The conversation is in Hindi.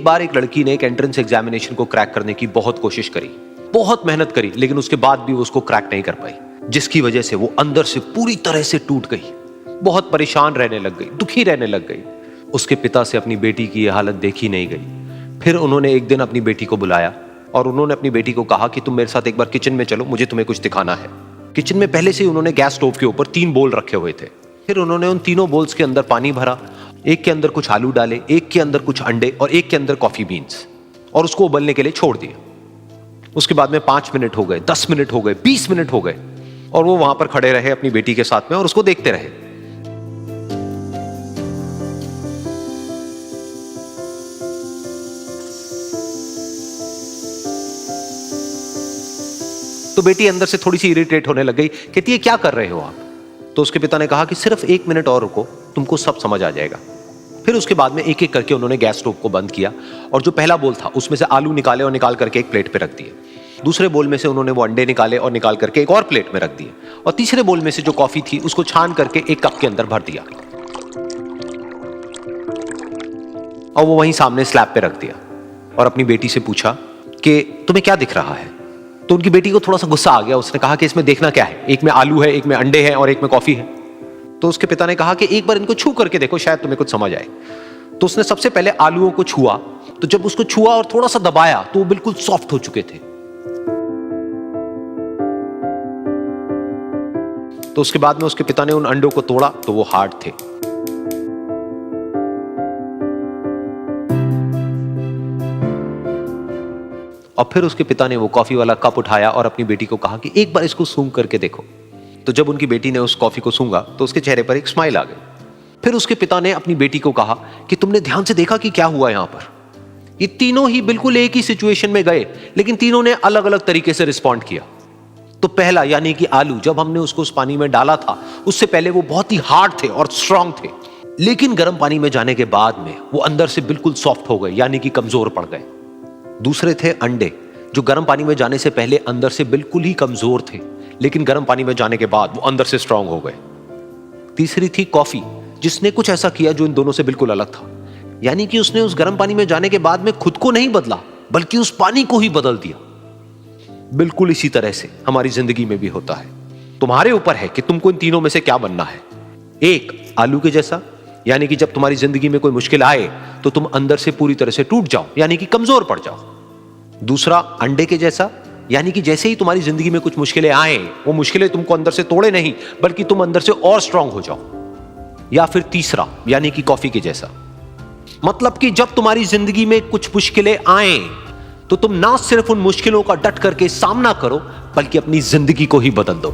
बार एक लड़की ने एक एंट्रेंस एग्जामिनेशन को क्रैक करने की बहुत कोशिश करी, बहुत मेहनत करी, लेकिन उसके बाद भी वो उसको क्रैक नहीं कर पाई, जिसकी वजह से वो अंदर से पूरी तरह से टूट गई, बहुत परेशान रहने लग गई, दुखी रहने लग गई। उसके पिता से अपनी बेटी की यह हालत देखी नहीं गई। फिर उन्होंने एक दिन अपनी बेटी को बुलाया और उन्होंने अपनी बेटी को कहा कि तुम मेरे साथ एक बार किचन में चलो, मुझे तुम्हें कुछ दिखाना है। किचन में पहले से ही उन्होंने गैस स्टोव के ऊपर 3 बोल रखे हुए थे। फिर उन्होंने उन तीनों बोल्स के अंदर पानी भरा, एक के अंदर कुछ आलू डाले, एक के अंदर कुछ अंडे और एक के अंदर कॉफी बीन्स, और उसको उबलने के लिए छोड़ दिया। उसके बाद में 5 मिनट हो गए, 10 मिनट हो गए, 20 मिनट हो गए, और वो वहां पर खड़े रहे अपनी बेटी के साथ में और उसको देखते रहे। तो बेटी अंदर से थोड़ी सी इरिटेट होने लग गई, कहती है क्या कर रहे हो आप? तो उसके पिता ने कहा कि सिर्फ 1 मिनट और रुको, तुमको सब समझ आ जाएगा। फिर उसके बाद में एक एक करके उन्होंने गैस स्टोव को बंद किया और जो पहला बोल था उसमें से आलू निकाले और निकाल करके एक प्लेट पे रख दिए। दूसरे बोल में से उन्होंने वो अंडे निकाले और निकाल करके एक और प्लेट में रख दिए, और तीसरे बोल में से जो कॉफी थी उसको छान करके एक कप के अंदर भर दिया और वो वहीं सामने स्लैब पे रख दिया और अपनी बेटी से पूछा कि तुम्हें क्या दिख रहा है? तो उनकी बेटी को थोड़ा सा गुस्सा आ गया। उसने कहा कि इसमें देखना क्या है, एक में आलू है, एक में अंडे हैं और एक में कॉफी है। तो उसके पिता ने कहा कि एक बार इनको छू करके देखो, शायद तुम्हें कुछ समझ आए। तो उसने सबसे पहले आलूओं को छुआ, तो जब उसको छुआ और थोड़ा सा दबाया तो वो बिल्कुल सॉफ्ट हो चुके थे। तो उसके बाद में उसके पिता ने उन अंडों को तोड़ा तो वो हार्ड थे। और फिर उसके पिता ने वो कॉफी वाला कप उठाया और अपनी बेटी को कहा कि एक बार इसको सूंघ करके देखो। तो जब उनकी बेटी ने उस कॉफी को सूंघा तो उसके चेहरे पर एक स्माइल आ गई। फिर उसके पिता ने अपनी बेटी को कहा कि तुमने ध्यान से देखा कि क्या हुआ यहां पर? ये तीनों ही बिल्कुल एक ही सिचुएशन में गए, लेकिन तीनों ने अलग अलग तरीके से रिस्पॉन्ड किया। तो पहला यानी कि आलू, जब हमने उसको उस पानी में डाला था उससे पहले वो बहुत ही हार्ड थे और स्ट्रांग थे, लेकिन गर्म पानी में जाने के बाद में वो अंदर से बिल्कुल सॉफ्ट हो गए, यानी कि कमजोर पड़ गए। दूसरे थे अंडे, जो गर्म पानी में जाने से पहले अंदर से बिल्कुल ही कमजोर थे, लेकिन गर्म पानी में जाने के बाद वो अंदर से स्ट्रांग हो गए। तीसरी थी कॉफी, जिसने कुछ ऐसा किया जो इन दोनों से बिल्कुल अलग था, यानी कि उसने उस गर्म पानी में जाने के बाद में खुद को नहीं बदला, बल्कि उस पानी को ही बदल दिया। बिल्कुल इसी तरह से हमारी जिंदगी में भी होता है। तुम्हारे ऊपर है कि तुमको इन तीनों में से क्या बनना है। एक, आलू के जैसा, यानी कि जब तुम्हारी जिंदगी में कोई मुश्किल आए तो तुम अंदर से पूरी तरह से टूट जाओ, यानी कि कमजोर पड़ जाओ। दूसरा, अंडे के जैसा, यानी कि जैसे ही तुम्हारी जिंदगी में कुछ मुश्किलें आए, वो मुश्किलें तुमको अंदर से तोड़े नहीं, बल्कि तुम अंदर से और स्ट्रांग हो जाओ। या फिर तीसरा, यानी कि कॉफी के जैसा, मतलब कि जब तुम्हारी जिंदगी में कुछ मुश्किलें आए तो तुम ना सिर्फ उन मुश्किलों का डट करके सामना करो, बल्कि अपनी जिंदगी को ही बदल दो।